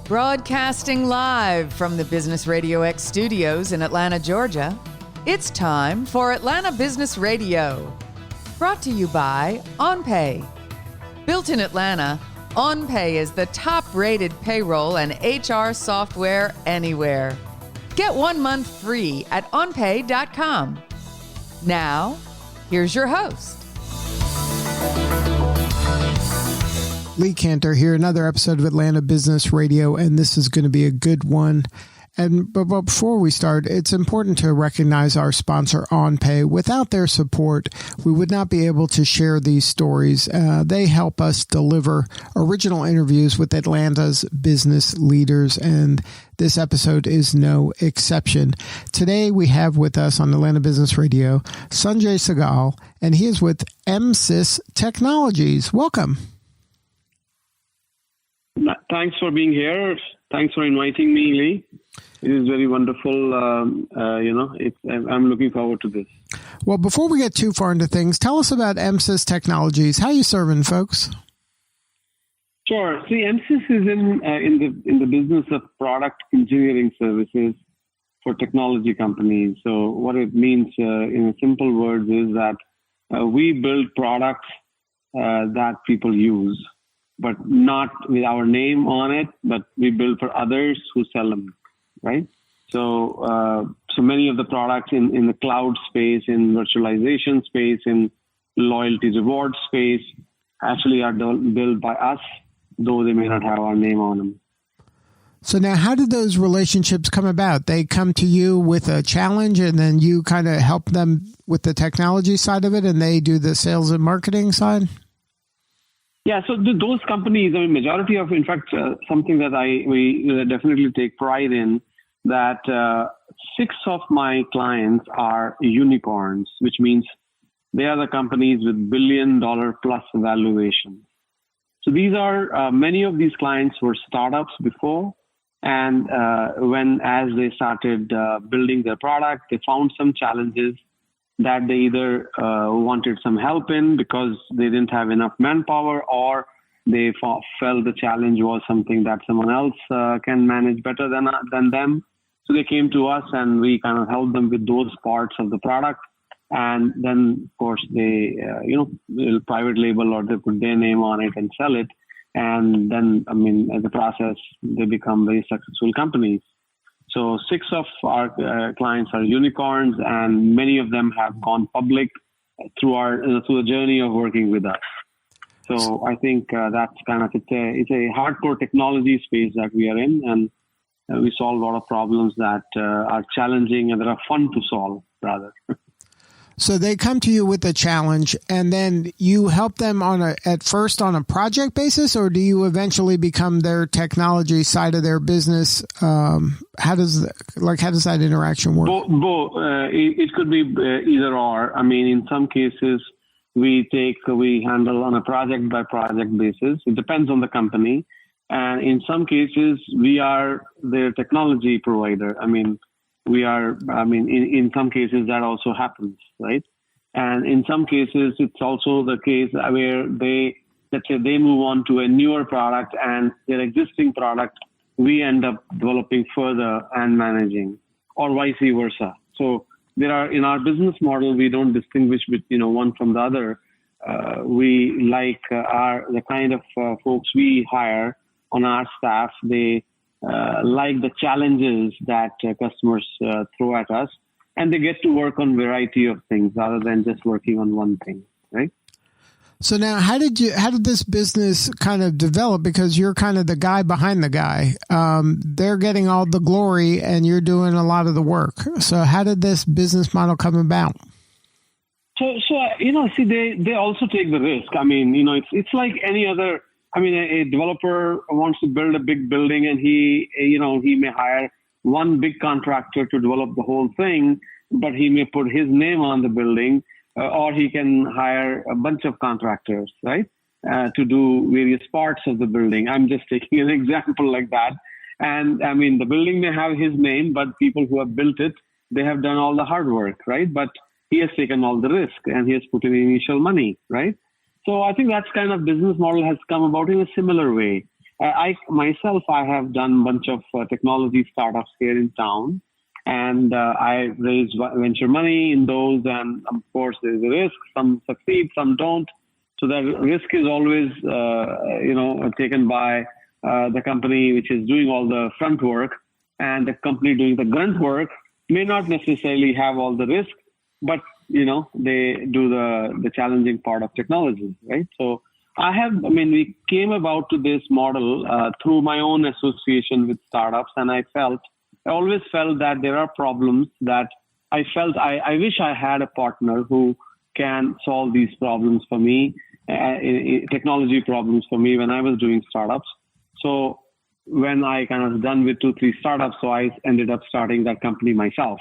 Broadcasting live from the Business RadioX studios in Atlanta, Georgia, it's time for Atlanta Business Radio. Brought to you by OnPay. Built in Atlanta, OnPay is the top-rated payroll and HR software anywhere. Get 1 month free at onpay.com. Now, here's your host. Lee Cantor here, another episode of Atlanta Business Radio, and this is going to be a good one. But before we start, it's important to recognize our sponsor, OnPay. Without their support, we would not be able to share these stories. They help us deliver original interviews with Atlanta's business leaders, and this episode is no exception. Today, we have with us on Atlanta Business Radio, Sanjay Sehgal, and he is with MSys Technologies. Welcome. Thanks for being here. Thanks for inviting me, Lee. It is very wonderful. I'm looking forward to this. Well, before we get too far into things, tell us about MSys Technologies. How are you serving folks? Sure. See, MSys is in the business of product engineering services for technology companies. So what it means in simple words is that we build products that people use, but not with our name on it, but we build for others who sell them, right? So many of the products in the cloud space, in virtualization space, in loyalty reward space, actually are built by us, though they may not have our name on them. So now how did those relationships come about? They come to you with a challenge and then you kind of help them with the technology side of it and they do the sales and marketing side? Yeah, so those companies, majority of, in fact, something that we definitely take pride in, that 6 of my clients are unicorns, which means they are the companies with $1 billion plus valuation. So these are, many of these clients were startups before, and as they started building their product, they found some challenges that they either wanted some help in because they didn't have enough manpower, or they felt the challenge was something that someone else can manage better than them. So they came to us and we kind of helped them with those parts of the product. And then, of course, they, private label or they put their name on it and sell it. And then, as a process, they become very successful companies. So 6 of our clients are unicorns, and many of them have gone public through the journey of working with us. So I think that's kind of it's a hardcore technology space that we are in, and we solve a lot of problems that are challenging and that are fun to solve, rather. So they come to you with a challenge, and then you help them at first on a project basis, or do you eventually become their technology side of their business? How does that interaction work? Both. It could be either or. In some cases, we handle on a project by project basis. It depends on the company, and in some cases, we are their technology provider. We are, in some cases that also happens, right? And in some cases, it's also the case where let's say they move on to a newer product and their existing product, we end up developing further and managing, or vice versa. So in our business model, we don't distinguish between one from the other. We like the kind of folks we hire on our staff. They like the challenges that customers throw at us, and they get to work on a variety of things rather than just working on one thing, right? So now, how did this business kind of develop? Because you're kind of the guy behind the guy. They're getting all the glory, and you're doing a lot of the work. So how did this business model come about? So they also take the risk. It's like any other. A developer wants to build a big building, and he may hire one big contractor to develop the whole thing, but he may put his name on the building, or he can hire a bunch of contractors, right, to do various parts of the building. I'm just taking an example like that. And the building may have his name, but people who have built it, they have done all the hard work, right? But he has taken all the risk and he has put in initial money, right? So I think that's kind of business model has come about in a similar way. I have done a bunch of technology startups here in town, and I raised venture money in those, and of course there's a risk. Some succeed, some don't. So that risk is always, taken by the company which is doing all the front work, and the company doing the grunt work may not necessarily have all the risk, but they do the challenging part of technology, right? So we came about to this model through my own association with startups, and I always felt that there are problems that I wish I had a partner who can solve these problems for me, technology problems for me when I was doing startups. So when I kind of done with 2-3 startups, so I ended up starting that company myself,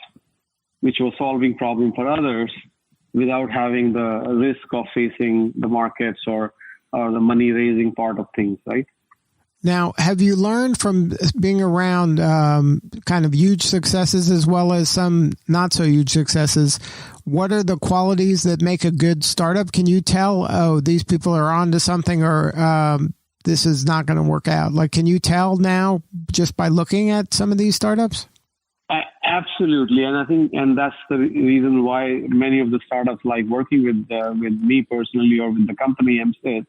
which was solving problems for others without having the risk of facing the markets or the money raising part of things, right? Now, have you learned from being around kind of huge successes as well as some not so huge successes? What are the qualities that make a good startup? Can you tell, oh, these people are onto something, or this is not going to work out? Like, can you tell now just by looking at some of these startups? Absolutely, and that's the reason why many of the startups like working with me personally or with the company MSys,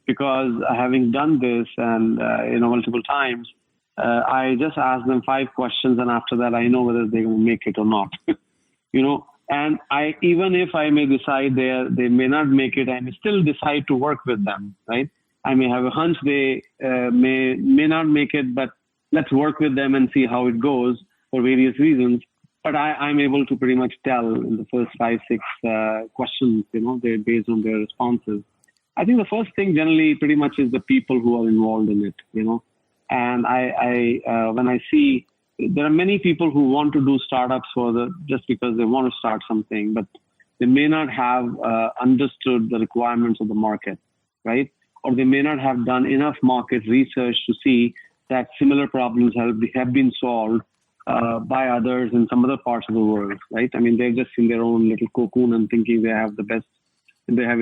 because having done this and multiple times, I just ask them 5 questions, and after that, I know whether they're going to make it or not. And even if I may decide they may not make it, I may still decide to work with them, right? I may have a hunch they may not make it, but let's work with them and see how it goes for various reasons. But I'm able to pretty much tell in the first 5-6 questions, they're based on their responses. I think the first thing generally pretty much is the people who are involved in it, And when I see there are many people who want to do startups just because they want to start something, but they may not have understood the requirements of the market, right? Or they may not have done enough market research to see that similar problems have been solved by others in some other parts of the world, right? I mean, they're just in their own little cocoon and thinking they have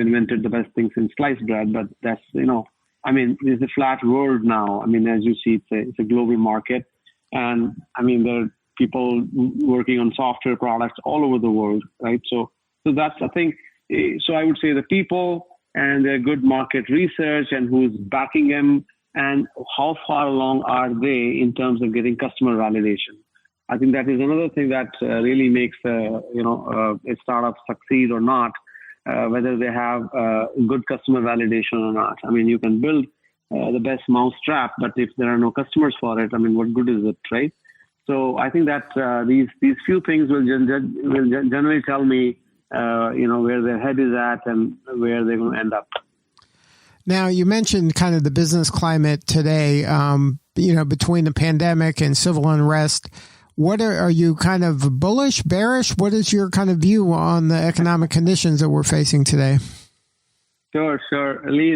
invented the best things in sliced bread, but that's, it's a flat world now. I mean, as you see, it's a global market. And there are people working on software products all over the world, right? So that's, I think, so I would say the people and their good market research and who's backing them and how far along are they in terms of getting customer validation. I think that is another thing that really makes a startup succeed or not, whether they have good customer validation or not. I mean, you can build the best mousetrap, but if there are no customers for it, what good is it, right? So I think that these few things will generally tell me, where their head is at and where they're going to end up. Now, you mentioned kind of the business climate today, between the pandemic and civil unrest. What are you kind of bullish, bearish? What is your kind of view on the economic conditions that we're facing today? Sure. Lee,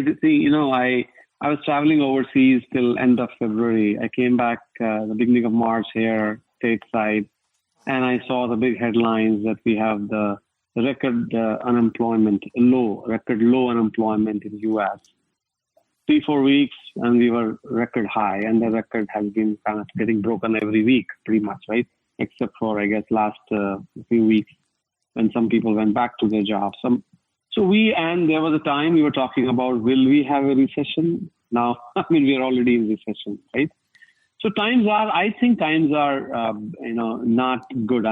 I was traveling overseas till end of February. I came back the beginning of March here stateside, and I saw the big headlines that we have the record record low unemployment in the U.S. 3-4 weeks, and we were record high, and the record has been kind of getting broken every week, pretty much, right? Except for, I guess, last few weeks when some people went back to their jobs. So there was a time we were talking about, will we have a recession? Now, we are already in recession, right? So I think times are, not good.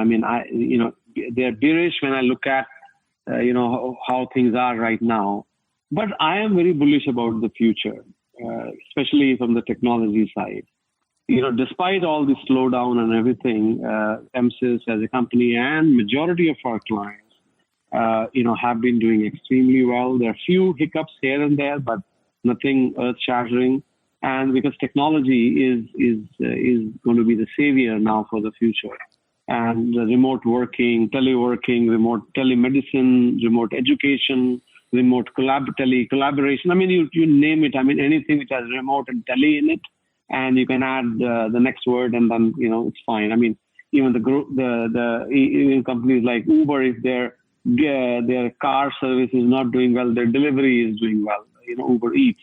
They're bearish when I look at, how things are right now. But I am very bullish about the future, especially from the technology side. Despite all the slowdown and everything, MSys as a company and majority of our clients, have been doing extremely well. There are few hiccups here and there, but nothing earth-shattering. And because technology is going to be the savior now for the future. And the remote working, teleworking, remote telemedicine, remote education, remote collaboration. You name it. Anything which has remote and tele in it, and you can add the next word, and then it's fine. Even even companies like Uber, if their car service is not doing well, their delivery is doing well. Uber Eats.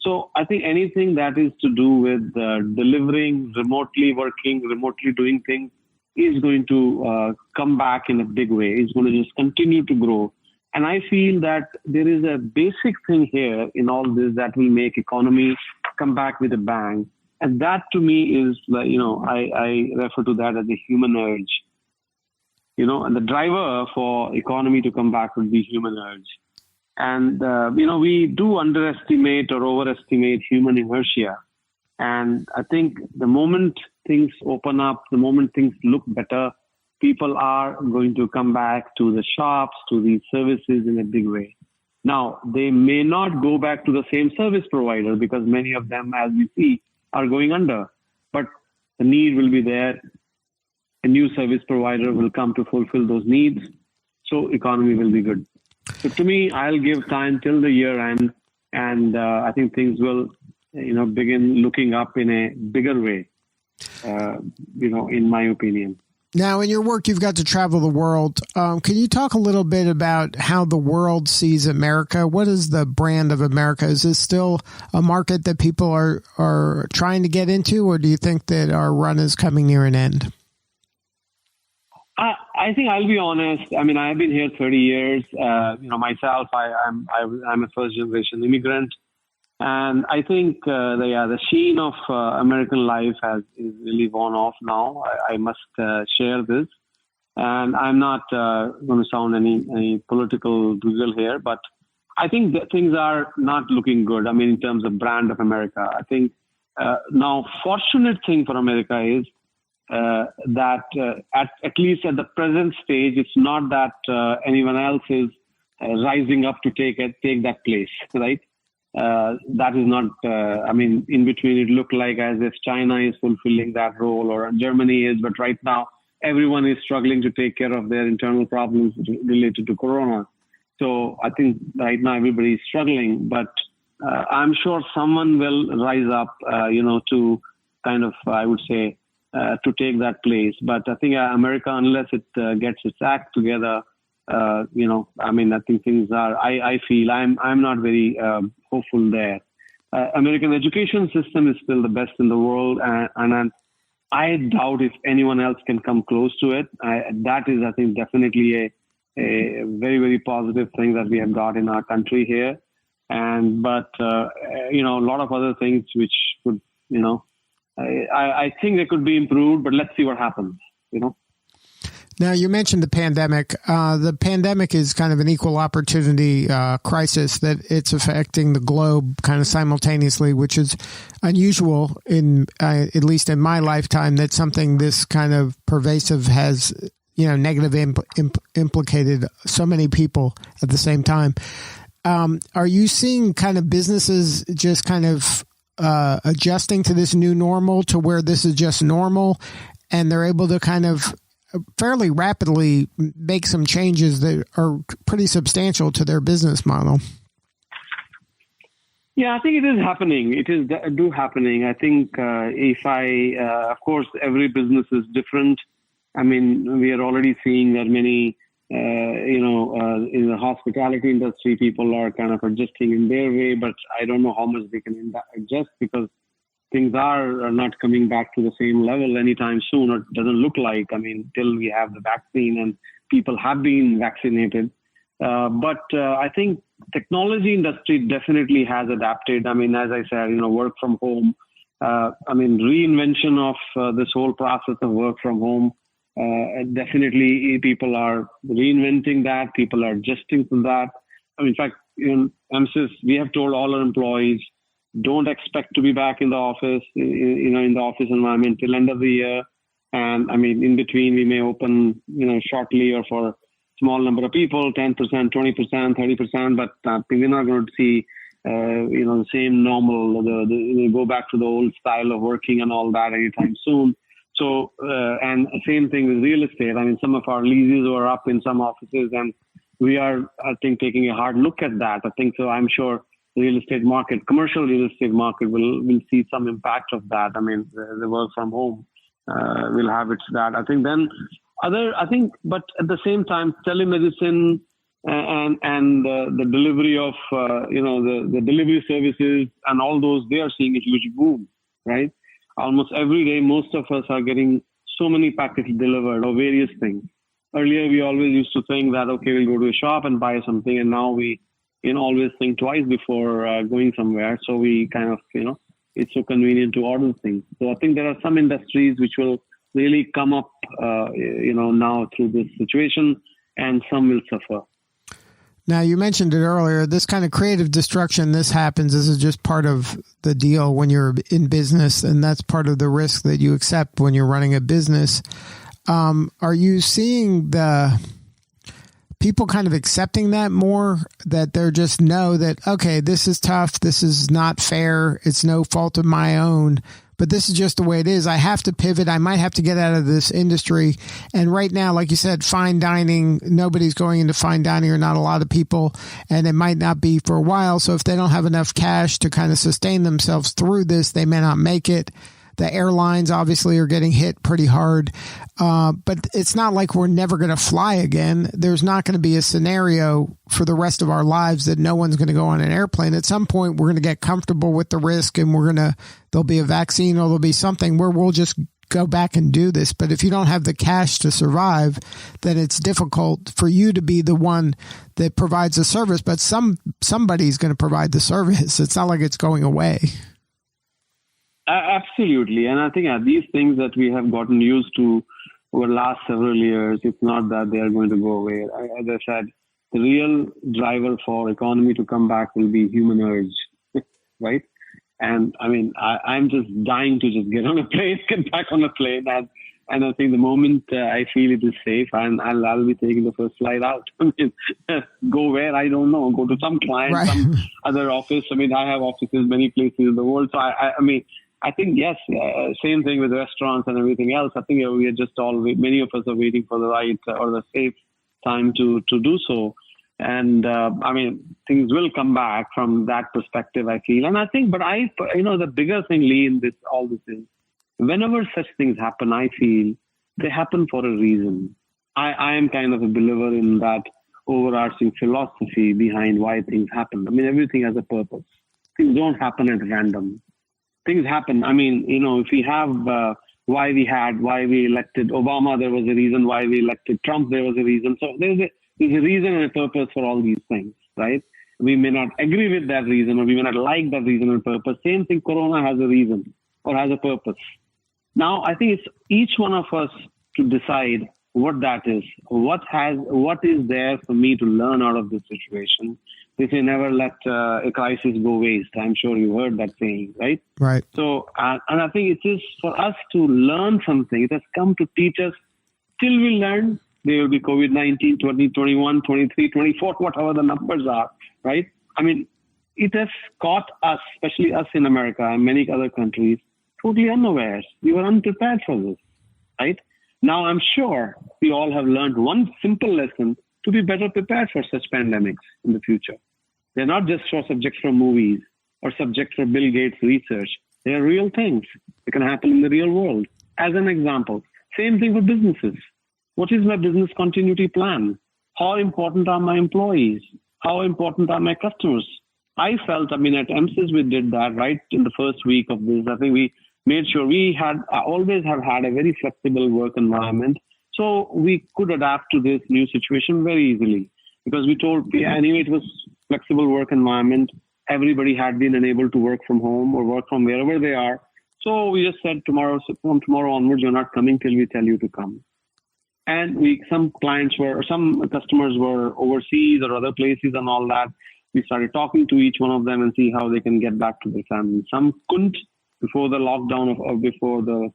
So I think anything that is to do with delivering, remotely working, remotely doing things is going to come back in a big way. It's going to just continue to grow. And I feel that there is a basic thing here in all this that will make economy come back with a bang. And that to me is, I refer to that as the human urge. And the driver for economy to come back would be human urge. And, we do underestimate or overestimate human inertia. And I think the moment things open up, the moment things look better, people are going to come back to the shops, to these services in a big way. Now, they may not go back to the same service provider because many of them, as we see, are going under. But the need will be there. A new service provider will come to fulfill those needs. So economy will be good. So to me, I'll give time till the year end. And I think things will, begin looking up in a bigger way, in my opinion. Now, in your work, you've got to travel the world. Can you talk a little bit about how the world sees America? What is the brand of America? Is this still a market that people are trying to get into, or do you think that our run is coming near an end? I think I'll be honest. I mean, I've been here 30 years. Myself, I'm a first generation immigrant. And I think the sheen of American life is really worn off now. I must share this, and I'm not going to sound any political drizzle here, but I think that things are not looking good. I mean, in terms of brand of America, I think now fortunate thing for America is that at least at the present stage, it's not that anyone else is rising up to take that place, right? That is not, in between it looked like as if China is fulfilling that role or Germany is, but right now everyone is struggling to take care of their internal problems related to Corona. So I think right now everybody is struggling, but I'm sure someone will rise up, to kind of, I would say, to take that place. But I think America, unless it gets its act together, I think things are, I feel I'm not very hopeful there. American education system is still the best in the world. And I doubt if anyone else can come close to it. That is, I think, definitely a very, very positive thing that we have got in our country here. But a lot of other things which could, I think they could be improved, but let's see what happens, Now, you mentioned the pandemic. The pandemic is kind of an equal opportunity crisis that it's affecting the globe kind of simultaneously, which is unusual at least in my lifetime, that something this kind of pervasive has, negative implicated so many people at the same time. Are you seeing kind of businesses just kind of adjusting to this new normal, to where this is just normal and they're able to kind of fairly rapidly make some changes that are pretty substantial to their business model? Yeah, I think it is happening. It is happening. I think of course, every business is different. I mean, we are already seeing that many, in the hospitality industry, people are kind of adjusting in their way, but I don't know how much they can adjust because things are not coming back to the same level anytime soon, or it doesn't look like, till we have the vaccine and people have been vaccinated. But I think technology industry definitely has adapted. As I said, work from home, reinvention of this whole process of work from home. Definitely people are reinventing that. People are adjusting to that. In fact, in MSys, we have told all our employees, don't expect to be back in the office, in the office environment till end of the year. And in between, we may open, shortly or for a small number of people, 10%, 20%, 30%, but we're not going to see, the same normal, go back to the old style of working and all that anytime soon. So, and same thing with real estate. Some of our leases were up in some offices, and we are, I think, taking a hard look at that. I think so. I'm sure real estate market, commercial real estate market will see some impact of that. The work from home will have its that. But at the same time, telemedicine, and the delivery of the delivery services and all those, they are seeing a huge boom, right? Almost every day, most of us are getting so many packages delivered of various things. Earlier, we always used to think that, okay, we'll go to a shop and buy something, and now we always think twice before going somewhere. So we kind of, it's so convenient to order things. So I think there are some industries which will really come up, now through this situation, and some will suffer. Now, you mentioned it earlier, this kind of creative destruction, this happens. This is just part of the deal when you're in business, and that's part of the risk that you accept when you're running a business. Are you seeing the people kind of accepting that more, that they're just know that, okay, this is tough, this is not fair, it's no fault of my own, but this is just the way it is. I have to pivot. I might have to get out of this industry. And right now, like you said, fine dining, nobody's going into fine dining, or not a lot of people, and it might not be for a while. So if they don't have enough cash to kind of sustain themselves through this, they may not make it. The airlines obviously are getting hit pretty hard, but it's not like we're never going to fly again. There's not going to be a scenario for the rest of our lives that no one's going to go on an airplane. At some point, we're going to get comfortable with the risk, and there'll be a vaccine, or there'll be something where we'll just go back and do this. But if you don't have the cash to survive, then it's difficult for you to be the one that provides the service. But somebody's going to provide the service. It's not like it's going away. Absolutely. And I think these things that we have gotten used to over the last several years, it's not that they are going to go away. As I said, the real driver for economy to come back will be human urge, right? And I mean, I'm just dying to just get on a plane, get back on a plane. And I think the moment I feel it is safe, and I'll be taking the first flight out. I mean, go where? I don't know. Go to some client, right. Some other office. I mean, I have offices many places in the world. So I think, yes, same thing with restaurants and everything else. I think we are just many of us are waiting for the right or the safe time to do so. And things will come back from that perspective, I feel. And I think, the bigger thing, Lee, in all this is, whenever such things happen, I feel they happen for a reason. I am kind of a believer in that overarching philosophy behind why things happen. I mean, everything has a purpose. Things don't happen at random. Things happen. I mean, if we have why we elected Obama, there was a reason. Why we elected Trump, there was a reason. So there's a reason and a purpose for all these things, right? We may not agree with that reason, or we may not like that reason and purpose. Same thing, Corona has a reason or has a purpose. Now, I think it's each one of us to decide what that is. What is there for me to learn out of this situation? They say never let a crisis go waste. I'm sure you heard that saying, right? Right. So, and I think it is for us to learn something. It has come to teach us. Till we learn, there will be COVID-19, 2021, 23, 24, whatever the numbers are, right? I mean, it has caught us, especially us in America and many other countries, totally unawares. We were unprepared for this, right? Now, I'm sure we all have learned one simple lesson to be better prepared for such pandemics in the future. They're not just for subjects from movies or subjects for Bill Gates research. They are real things that can happen in the real world. As an example, same thing for businesses. What is my business continuity plan? How important are my employees? How important are my customers? I felt, at MSys, we did that right in the first week of this. I think we made sure we always have had a very flexible work environment. So we could adapt to this new situation very easily, because we told, anyway, it was flexible work environment. Everybody had been enabled to work from home or work from wherever they are. So we just said from tomorrow onwards, you're not coming till we tell you to come. And some customers were overseas or other places and all that. We started talking to each one of them and see how they can get back to their families. Some couldn't before the lockdown or before the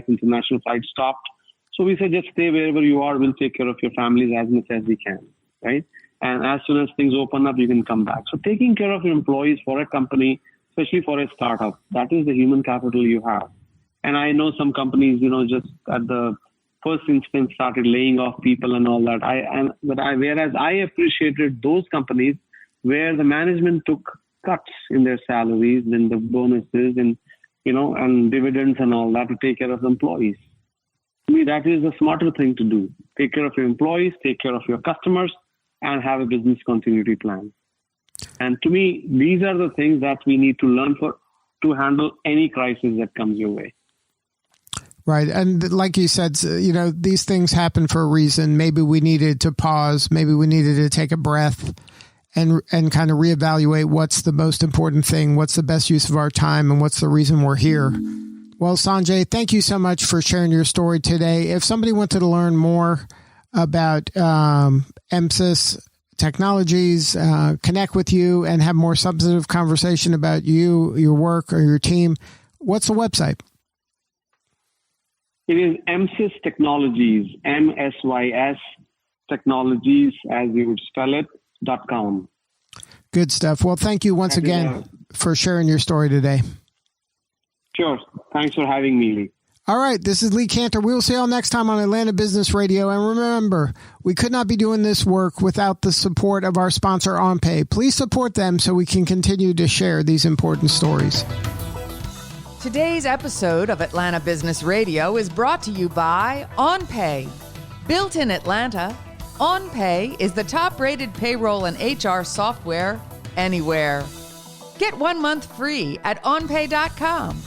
international flights stopped. So we said, just stay wherever you are. We'll take care of your families as much as we can, right? And as soon as things open up, you can come back. So taking care of your employees for a company, especially for a startup, that is the human capital you have. And I know some companies, just at the first instance started laying off people and all that. Whereas I appreciated those companies where the management took cuts in their salaries, in the bonuses, and dividends and all that to take care of the employees. To me, that is the smarter thing to do. Take care of your employees, take care of your customers, and have a business continuity plan. And to me, these are the things that we need to learn to handle any crisis that comes your way. Right. And like you said, these things happen for a reason. Maybe we needed to pause. Maybe we needed to take a breath and kind of reevaluate what's the most important thing, what's the best use of our time, and what's the reason we're here. Well, Sanjay, thank you so much for sharing your story today. If somebody wanted to learn more about MSys Technologies, connect with you and have more substantive conversation about you, your work, or your team, what's the website? It is MSys Technologies, MSYS Technologies, as you would spell it, .com. Good stuff. Well, thank you once again for sharing your story today. Sure. Thanks for having me, Lee. All right. This is Lee Cantor. We will see you all next time on Atlanta Business Radio. And remember, we could not be doing this work without the support of our sponsor, OnPay. Please support them so we can continue to share these important stories. Today's episode of Atlanta Business Radio is brought to you by OnPay. Built in Atlanta, OnPay is the top-rated payroll and HR software anywhere. Get 1 month free at onpay.com.